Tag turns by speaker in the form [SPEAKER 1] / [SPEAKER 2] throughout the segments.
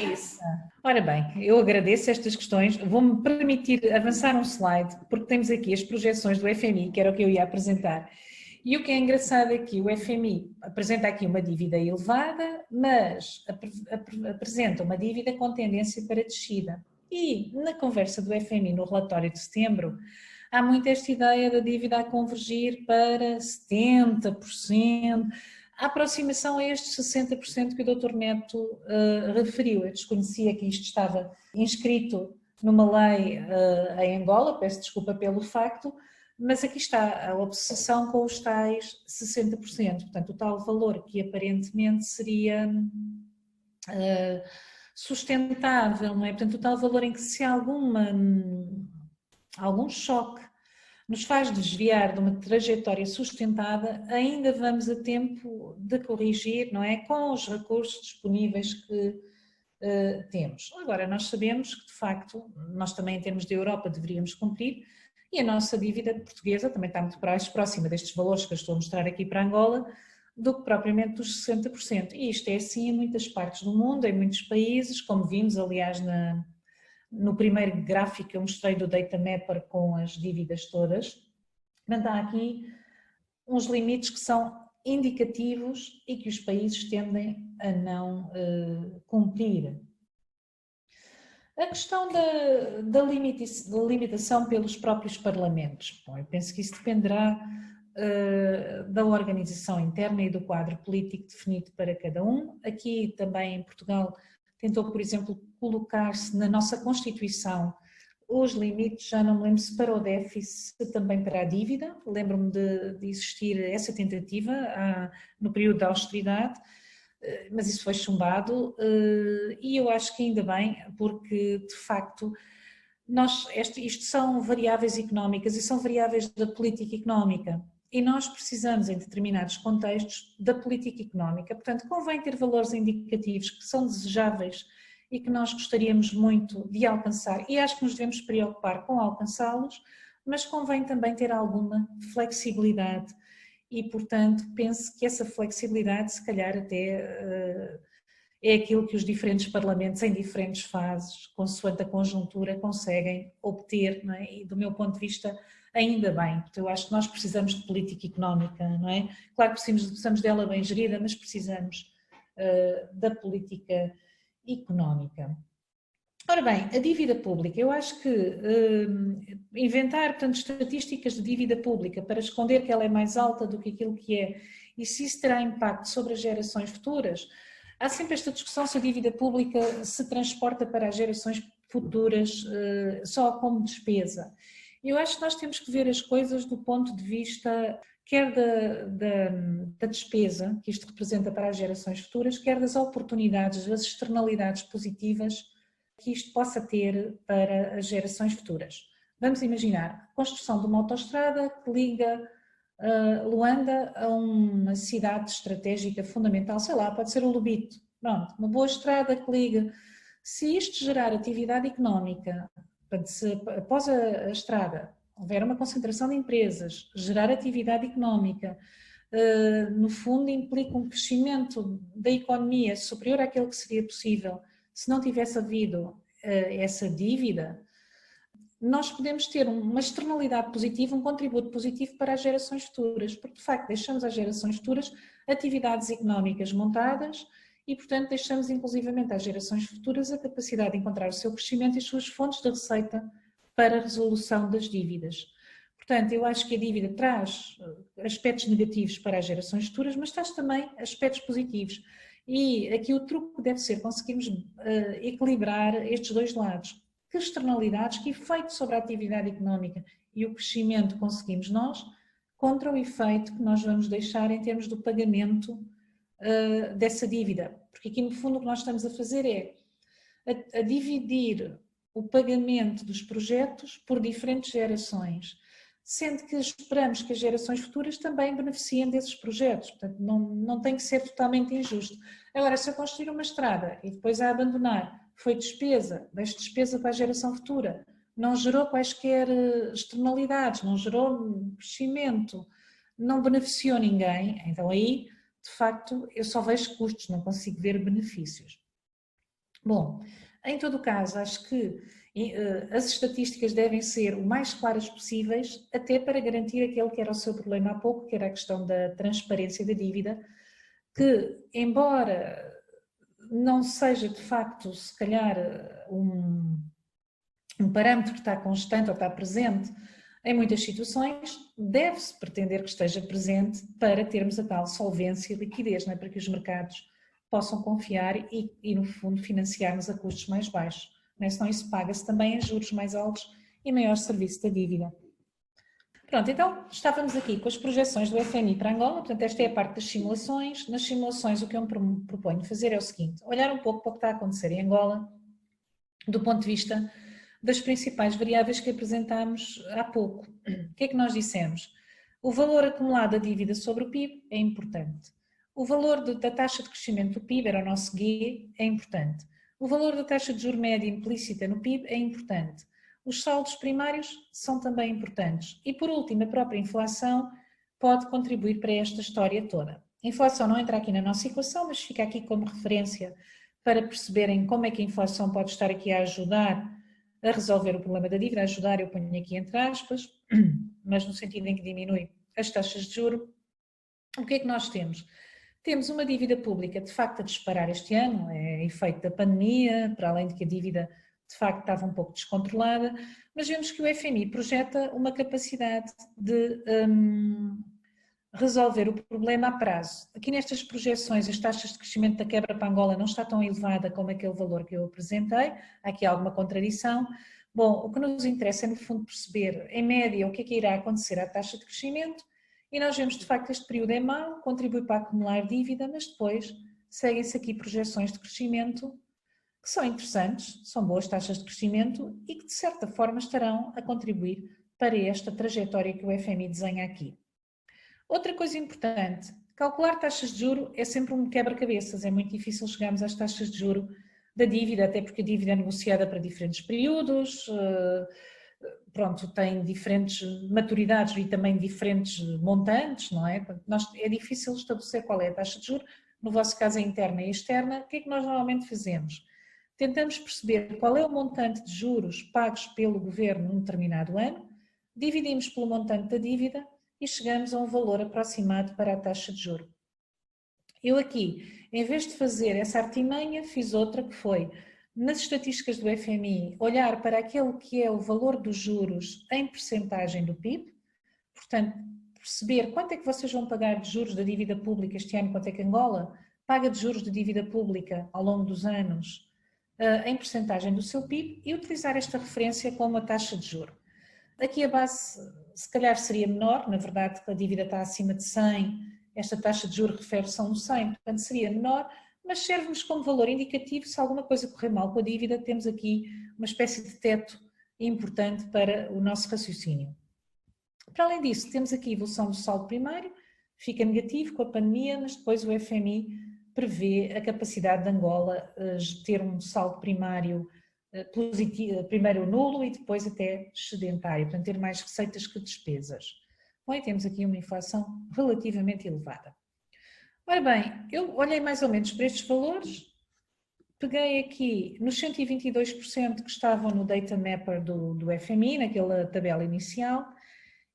[SPEAKER 1] isso. Ora bem, eu agradeço estas questões. Vou-me permitir avançar um slide, porque temos aqui as projeções do FMI, que era o que eu ia apresentar. E o que é engraçado é que o FMI apresenta aqui uma dívida elevada, mas apresenta uma dívida com tendência para descida. E na conversa do FMI no relatório de setembro, há muito esta ideia da dívida a convergir para 70%, a aproximação a estes 60% que o Dr. Neto referiu. Eu desconhecia que isto estava inscrito numa lei em Angola, peço desculpa pelo facto, mas aqui está a obsessão com os tais 60%, portanto o tal valor que aparentemente seria sustentável, não é? Portanto o tal valor em que se há algum choque nos faz desviar de uma trajetória sustentada, ainda vamos a tempo de corrigir, não é? Com os recursos disponíveis que temos. Agora, nós sabemos que, de facto, nós também em termos de Europa deveríamos cumprir e a nossa dívida portuguesa também está muito mais próxima destes valores que eu estou a mostrar aqui para Angola do que propriamente dos 60%. E isto é assim em muitas partes do mundo, em muitos países, como vimos, aliás, no primeiro gráfico que eu mostrei do Data Mapper com as dívidas todas, portanto há aqui uns limites que são indicativos e que os países tendem a não cumprir. A questão da limitação pelos próprios parlamentos, bom, eu penso que isso dependerá da organização interna e do quadro político definido para cada um. Aqui também em Portugal tentou, por exemplo, colocar-se na nossa Constituição os limites, já não me lembro se para o déficit, também para a dívida, lembro-me de existir essa tentativa no período da austeridade, mas isso foi chumbado e eu acho que ainda bem, porque de facto isto são variáveis económicas e são variáveis da política económica. E nós precisamos, em determinados contextos, da política económica. Portanto, convém ter valores indicativos que são desejáveis e que nós gostaríamos muito de alcançar. E acho que nos devemos preocupar com alcançá-los, mas convém também ter alguma flexibilidade. E, portanto, penso que essa flexibilidade, se calhar, até é aquilo que os diferentes parlamentos, em diferentes fases, consoante a conjuntura, conseguem obter, não é? E, do meu ponto de vista, ainda bem, porque eu acho que nós precisamos de política económica, não é? Claro que precisamos dela bem gerida, mas precisamos da política económica. Ora bem, a dívida pública, eu acho que inventar, portanto, estatísticas de dívida pública para esconder que ela é mais alta do que aquilo que é e se isso terá impacto sobre as gerações futuras, há sempre esta discussão se a dívida pública se transporta para as gerações futuras só como despesa. Eu acho que nós temos que ver as coisas do ponto de vista quer da despesa que isto representa para as gerações futuras, quer das oportunidades, das externalidades positivas que isto possa ter para as gerações futuras. Vamos imaginar a construção de uma autoestrada que liga Luanda a uma cidade estratégica fundamental, sei lá, pode ser o Lobito, pronto, uma boa estrada que liga. Se isto gerar atividade económica, se após a estrada houver uma concentração de empresas, gerar atividade económica, no fundo implica um crescimento da economia superior àquele que seria possível se não tivesse havido essa dívida, nós podemos ter uma externalidade positiva, um contributo positivo para as gerações futuras, porque de facto deixamos às gerações futuras atividades económicas montadas e portanto deixamos inclusivamente às gerações futuras a capacidade de encontrar o seu crescimento e as suas fontes de receita para a resolução das dívidas. Portanto, eu acho que a dívida traz aspectos negativos para as gerações futuras, mas traz também aspectos positivos. E aqui o truque deve ser conseguirmos equilibrar estes dois lados. Que externalidades, que efeito sobre a atividade económica e o crescimento conseguimos nós, contra o efeito que nós vamos deixar em termos do pagamento dessa dívida. Porque aqui no fundo o que nós estamos a fazer é a dividir o pagamento dos projetos por diferentes gerações, sendo que esperamos que as gerações futuras também beneficiem desses projetos, portanto não tem que ser totalmente injusto. Agora, se eu construir uma estrada e depois a abandonar, foi despesa, deixo despesa para a geração futura, não gerou quaisquer externalidades, não gerou crescimento, não beneficiou ninguém, então aí, de facto, eu só vejo custos, não consigo ver benefícios. Bom, em todo o caso, acho que as estatísticas devem ser o mais claras possíveis, até para garantir aquele que era o seu problema há pouco, que era a questão da transparência da dívida, que, embora não seja de facto, se calhar, um parâmetro que está constante ou está presente em muitas situações, deve-se pretender que esteja presente para termos a tal solvência e liquidez, não é? Para que os mercados possam confiar e, no fundo, financiarmos a custos mais baixos. Não é? Senão isso paga-se também em juros mais altos e maior serviço da dívida. Pronto, então estávamos aqui com as projeções do FMI para Angola, portanto esta é a parte das simulações. Nas simulações o que eu me proponho fazer é o seguinte, olhar um pouco para o que está a acontecer em Angola do ponto de vista das principais variáveis que apresentámos há pouco. O que é que nós dissemos? O valor acumulado da dívida sobre o PIB é importante. O valor da taxa de crescimento do PIB, era o nosso G, é importante. O valor da taxa de juros média implícita no PIB é importante. Os saldos primários são também importantes. E, por último, a própria inflação pode contribuir para esta história toda. A inflação não entra aqui na nossa equação, mas fica aqui como referência para perceberem como é que a inflação pode estar aqui a ajudar a resolver o problema da dívida, a ajudar, eu ponho aqui entre aspas, mas no sentido em que diminui as taxas de juro. O que é que nós temos? Temos uma dívida pública de facto a disparar este ano, é efeito da pandemia, para além de que a dívida de facto estava um pouco descontrolada, mas vemos que o FMI projeta uma capacidade de resolver o problema a prazo. Aqui nestas projeções, as taxas de crescimento da quebra para Angola não está tão elevada como aquele valor que eu apresentei, há aqui alguma contradição. Bom, o que nos interessa é no fundo perceber, em média, o que é que irá acontecer à taxa de crescimento, e nós vemos de facto que este período é mau, contribui para acumular dívida, mas depois seguem-se aqui projeções de crescimento que são interessantes, são boas taxas de crescimento e que de certa forma estarão a contribuir para esta trajetória que o FMI desenha aqui. Outra coisa importante, calcular taxas de juro é sempre um quebra-cabeças, é muito difícil chegarmos às taxas de juro da dívida, até porque a dívida é negociada para diferentes períodos, pronto, tem diferentes maturidades e também diferentes montantes, não é? É difícil estabelecer qual é a taxa de juro, no vosso caso é interna e externa. O que é que nós normalmente fazemos? Tentamos perceber qual é o montante de juros pagos pelo governo num determinado ano, dividimos pelo montante da dívida e chegamos a um valor aproximado para a taxa de juro. Eu aqui, em vez de fazer essa artimanha, fiz outra que foi, nas estatísticas do FMI, olhar para aquele que é o valor dos juros em percentagem do PIB, portanto, perceber quanto é que vocês vão pagar de juros da dívida pública este ano, quanto é que Angola paga de juros de dívida pública ao longo dos anos, em percentagem do seu PIB, e utilizar esta referência como a taxa de juro. Aqui a base, se calhar, seria menor, na verdade, a dívida está acima de 100, esta taxa de juros refere-se a um 100, portanto seria menor, mas serve-nos como valor indicativo. Se alguma coisa correr mal com a dívida, temos aqui uma espécie de teto importante para o nosso raciocínio. Para além disso, temos aqui a evolução do saldo primário, fica negativo com a pandemia, mas depois o FMI prevê a capacidade de Angola de ter um saldo primário positivo, primeiro nulo e depois até excedentário, portanto ter mais receitas que despesas. Bom, e temos aqui uma inflação relativamente elevada. Ora bem, eu olhei mais ou menos para estes valores, peguei aqui nos 122% que estavam no data mapper do FMI, naquela tabela inicial,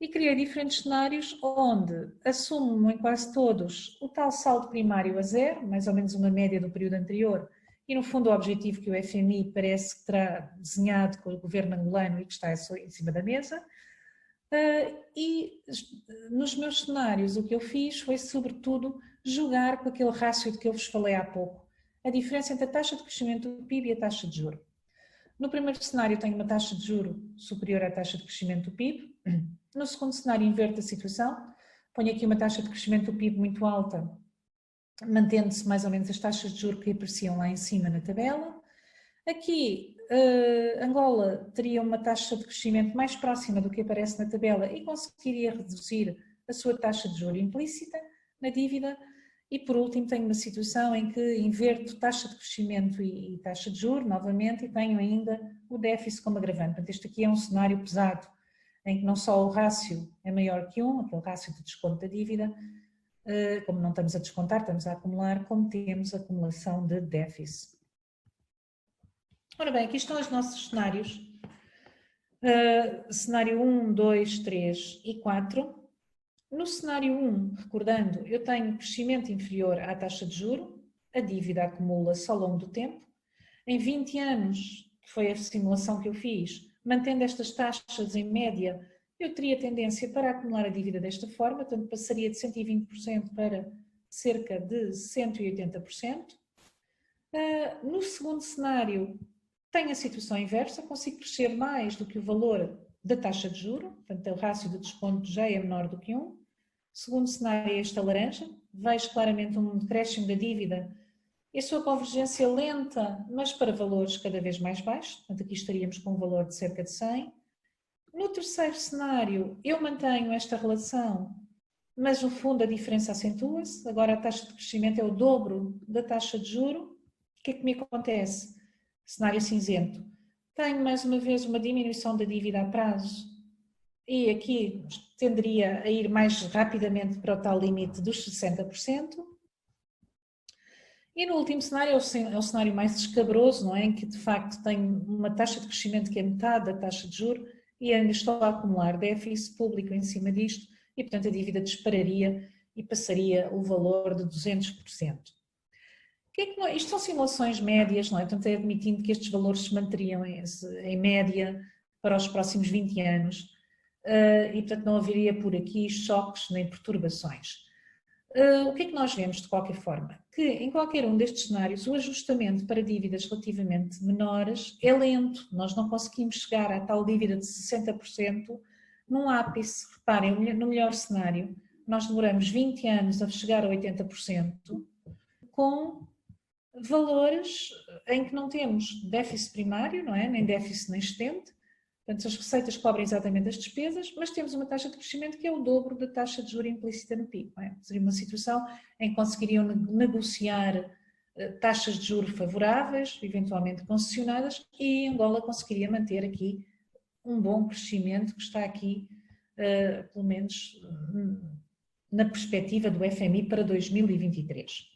[SPEAKER 1] e criei diferentes cenários onde assumo em quase todos o tal saldo primário a zero, mais ou menos uma média do período anterior, e no fundo o objetivo que o FMI parece que terá desenhado com o governo angolano e que está em cima da mesa. E nos meus cenários o que eu fiz foi sobretudo jogar com aquele rácio de que eu vos falei há pouco, a diferença entre a taxa de crescimento do PIB e a taxa de juro. No primeiro cenário tenho uma taxa de juro superior à taxa de crescimento do PIB. No segundo cenário inverto a situação, ponho aqui uma taxa de crescimento do PIB muito alta, mantendo-se mais ou menos as taxas de juro que apareciam lá em cima na tabela. Aqui, Angola teria uma taxa de crescimento mais próxima do que aparece na tabela e conseguiria reduzir a sua taxa de juro implícita na dívida. E por último tenho uma situação em que inverto taxa de crescimento e taxa de juros novamente e tenho ainda o déficit como agravante. Portanto, este aqui é um cenário pesado, em que não só o rácio é maior que 1, aquele rácio de desconto da dívida, como não estamos a descontar, estamos a acumular, como temos acumulação de déficit. Ora bem, aqui estão os nossos cenários. Cenário 1, 2, 3 e 4. No cenário 1, recordando, eu tenho crescimento inferior à taxa de juro, a dívida acumula-se ao longo do tempo. Em 20 anos, que foi a simulação que eu fiz, mantendo estas taxas em média, eu teria tendência para acumular a dívida desta forma, portanto passaria de 120% para cerca de 180%. No segundo cenário, tenho a situação inversa, consigo crescer mais do que o valor da taxa de juro, portanto o rácio de desconto já é menor do que 1. Segundo cenário é esta laranja, vejo claramente um decréscimo da dívida e a sua convergência lenta, mas para valores cada vez mais baixos, portanto aqui estaríamos com um valor de cerca de 100. No terceiro cenário, eu mantenho esta relação, mas no fundo a diferença acentua-se, agora a taxa de crescimento é o dobro da taxa de juro. O que é que me acontece? Cenário cinzento. Tenho mais uma vez uma diminuição da dívida a prazo e aqui tenderia a ir mais rapidamente para o tal limite dos 60%. E no último cenário é o cenário mais escabroso, não é? Em que de facto tenho uma taxa de crescimento que é metade da taxa de juros e ainda estou a acumular déficit público em cima disto e portanto a dívida dispararia e passaria o valor de 200%. Isto são simulações médias, não é? Portanto, é admitindo que estes valores se manteriam em média para os próximos 20 anos e, portanto, não haveria por aqui choques nem perturbações. O que é que nós vemos, de qualquer forma? Que em qualquer um destes cenários, o ajustamento para dívidas relativamente menores é lento. Nós não conseguimos chegar à tal dívida de 60% num ápice. Reparem, no melhor cenário, nós demoramos 20 anos a chegar a 80%, com valores em que não temos déficit primário, não é? Nem déficit nem excedente, portanto as receitas cobrem exatamente as despesas, mas temos uma taxa de crescimento que é o dobro da taxa de juros implícita no PIB. Não é? Seria uma situação em que conseguiriam negociar taxas de juros favoráveis, eventualmente concessionadas, e Angola conseguiria manter aqui um bom crescimento que está aqui, pelo menos na perspectiva do FMI para 2023.